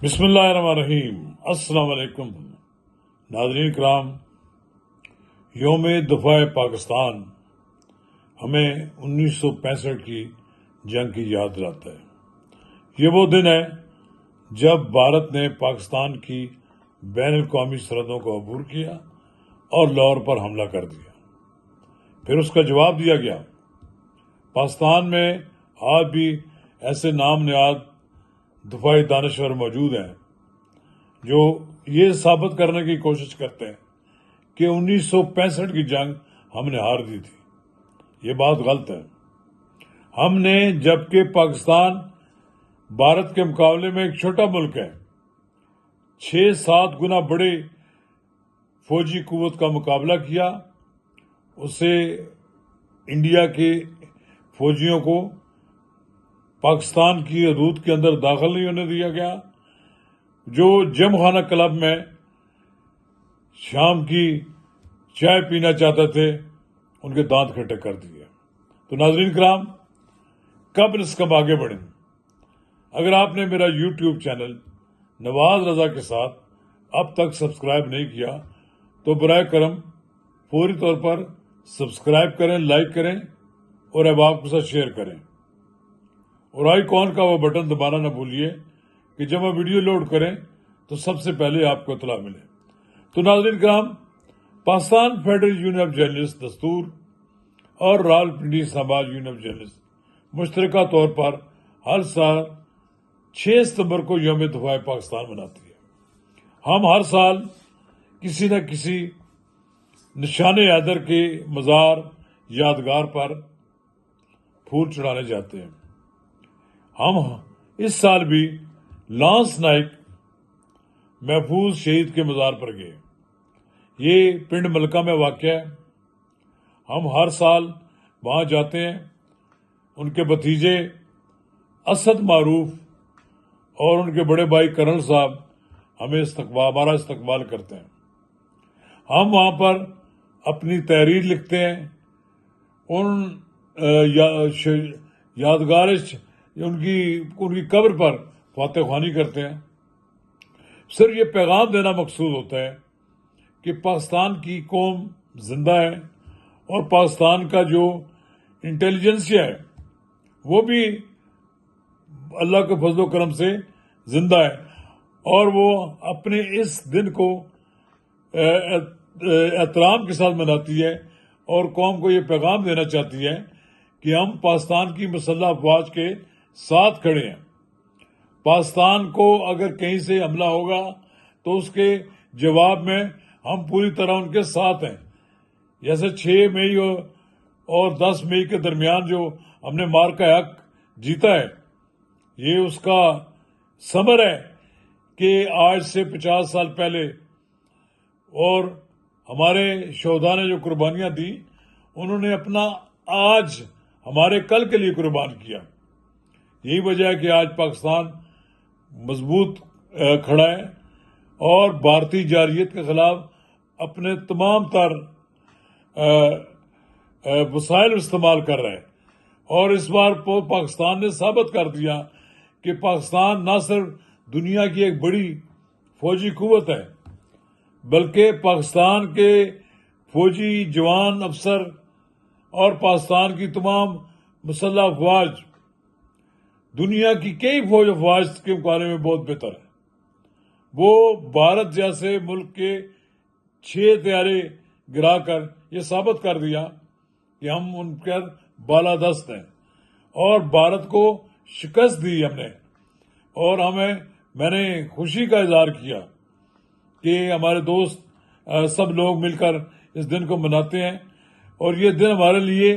بسم اللہ الرحمن الرحیم۔ السلام علیکم ناظرین کرام، یوم دفاع پاکستان ہمیں 1965 کی جنگ کی یاد دلاتا ہے۔ یہ وہ دن ہے جب بھارت نے پاکستان کی بین الاقوامی سرحدوں کو عبور کیا اور لاہور پر حملہ کر دیا۔ پھر اس کا جواب دیا گیا۔ پاکستان میں آج بھی ایسے نام نہاد دفاعی دانشور موجود ہیں جو یہ ثابت کرنے کی کوشش کرتے ہیں کہ 1965 کی جنگ ہم نے ہار دی تھی۔ یہ بات غلط ہے۔ ہم نے، جبکہ پاکستان بھارت کے مقابلے میں ایک چھوٹا ملک ہے، 6-7 گنا بڑے فوجی قوت کا مقابلہ کیا۔ اسے انڈیا کے فوجیوں کو پاکستان کی حدود کے اندر داخل نہیں ہونے دیا گیا۔ جو جم خانہ کلب میں شام کی چائے پینا چاہتے تھے ان کے دانت کھٹے کر دیے۔ تو ناظرین کرام، کب اس کب آگے بڑھیں؟ اگر آپ نے میرا یوٹیوب چینل نواز رضا کے ساتھ اب تک سبسکرائب نہیں کیا تو برائے کرم فوری طور پر سبسکرائب کریں، لائک کریں اور احباب کے ساتھ شیئر کریں، اور آئیکن کا وہ بٹن دبانا نہ بھولیے کہ جب ہم ویڈیو لوڈ کریں تو سب سے پہلے آپ کو اطلاع ملے۔ تو ناظرین کرام، Pakistan federal union of journalist دستور اور راولپنڈی اسلام آباد یونین آف جرنلسٹ مشترکہ طور پر ہر سال 6 ستمبر کو یوم دفاع پاکستان مناتی ہے۔ ہم ہر سال کسی نہ کسی نشان حیدر کے مزار یادگار پر پھول چڑھانے جاتے ہیں۔ ہم اس سال بھی لانس نائک محفوظ شہید کے مزار پر گئے۔ یہ پنڈ ملکہ میں واقع ہے۔ ہم ہر سال وہاں جاتے ہیں۔ ان کے بھتیجے اسد معروف اور ان کے بڑے بھائی کرنل صاحب ہمارا استقبال کرتے ہیں۔ ہم وہاں پر اپنی تحریر لکھتے ہیں، ان یادگارش ان کی قبر پر فاتح خوانی کرتے ہیں۔ صرف یہ پیغام دینا مقصود ہوتا ہے کہ پاکستان کی قوم زندہ ہے، اور پاکستان کا جو انٹیلیجنسیا ہے وہ بھی اللہ کے فضل و کرم سے زندہ ہے، اور وہ اپنے اس دن کو احترام کے ساتھ مناتی ہے اور قوم کو یہ پیغام دینا چاہتی ہے کہ ہم پاکستان کی مسلح افواج کے ساتھ کھڑے ہیں۔ پاکستان کو اگر کہیں سے حملہ ہوگا تو اس کے جواب میں ہم پوری طرح ان کے ساتھ ہیں۔ جیسے 6 مئی اور 10 مئی کے درمیان جو ہم نے مارکہ حق جیتا ہے، یہ اس کا ثمر ہے کہ آج سے 50 سال پہلے اور ہمارے شہداء نے جو قربانیاں دی، انہوں نے اپنا آج ہمارے کل کے لیے قربان کیا۔ یہی وجہ ہے کہ آج پاکستان مضبوط کھڑا ہے اور بھارتی جارحیت کے خلاف اپنے تمام تر وسائل استعمال کر رہا ہے۔ اور اس بار پاکستان نے ثابت کر دیا کہ پاکستان نہ صرف دنیا کی ایک بڑی فوجی قوت ہے، بلکہ پاکستان کے فوجی جوان افسر اور پاکستان کی تمام مسلح افواج دنیا کی کئی فوج افواج کے مقابلے میں بہت بہتر ہے۔ وہ بھارت جیسے ملک کے 6 طیارے گرا کر یہ ثابت کر دیا کہ ہم ان پر بالادست ہیں، اور بھارت کو شکست دی ہم نے۔ اور میں نے خوشی کا اظہار کیا کہ ہمارے دوست سب لوگ مل کر اس دن کو مناتے ہیں، اور یہ دن ہمارے لیے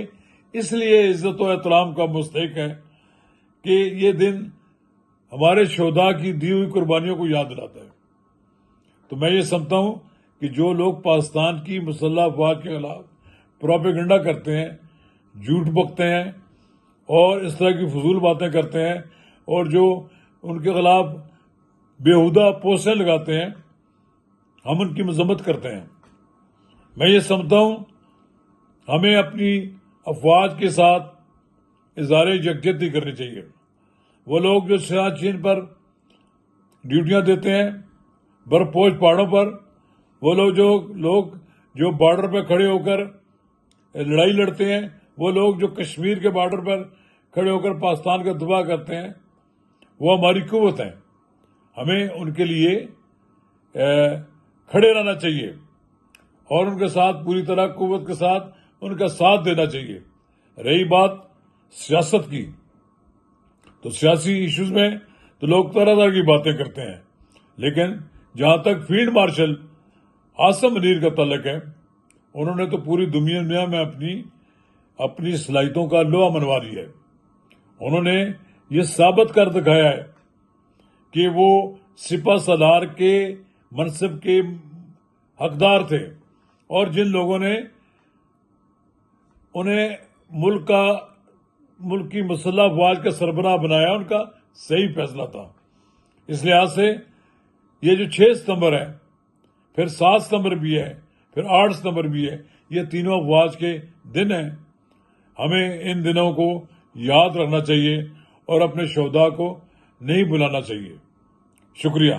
اس لیے عزت و احترام کا مستحق ہے کہ یہ دن ہمارے شہداء کی دی ہوئی قربانیوں کو یاد دلاتا ہے۔ تو میں یہ سمجھتا ہوں کہ جو لوگ پاکستان کی مسلح افواج کے خلاف پروپیگنڈا کرتے ہیں، جھوٹ بکتے ہیں اور اس طرح کی فضول باتیں کرتے ہیں، اور جو ان کے خلاف بیہودہ پوسٹیں لگاتے ہیں، ہم ان کی مذمت کرتے ہیں۔ میں یہ سمجھتا ہوں ہمیں اپنی افواج کے ساتھ اظہار یکجہتی کرنی چاہیے۔ وہ لوگ جو سیاچین پر ڈیوٹیاں دیتے ہیں برپوش پہاڑوں پر. وہ لوگ جو بارڈر پہ کھڑے ہو کر لڑائی لڑتے ہیں، وہ لوگ جو کشمیر کے بارڈر پر کھڑے ہو کر پاکستان کا دفاع کرتے ہیں، وہ ہماری قوت ہیں. ہمیں ان کے لیے کھڑے رہنا چاہیے اور ان کے ساتھ پوری طرح قوت کے ساتھ ان کا ساتھ دینا چاہیے. رہی بات سیاست کی، تو سیاسی ایشوز میں تو لوگ طرح طرح کی باتیں کرتے ہیں، لیکن جہاں تک فیلڈ مارشل عاصم منیر کا تعلق ہے، انہوں نے تو پوری دنیا میں اپنی صلاحیتوں کا لوہا منوا لیا ہے. انہوں نے یہ ثابت کر دکھایا ہے کہ وہ سپہ سالار کے منصب کے حقدار تھے، اور جن لوگوں نے انہیں ملک کی مسلح افواج کا سربراہ بنایا ان کا صحیح فیصلہ تھا. اس لحاظ سے یہ جو 6 ستمبر ہے، پھر 7 ستمبر بھی ہے، پھر 8 ستمبر بھی ہے، یہ تینوں افواج کے دن ہیں. ہمیں ان دنوں کو یاد رکھنا چاہیے اور اپنے شہداء کو نہیں بھلانا چاہیے. شکریہ.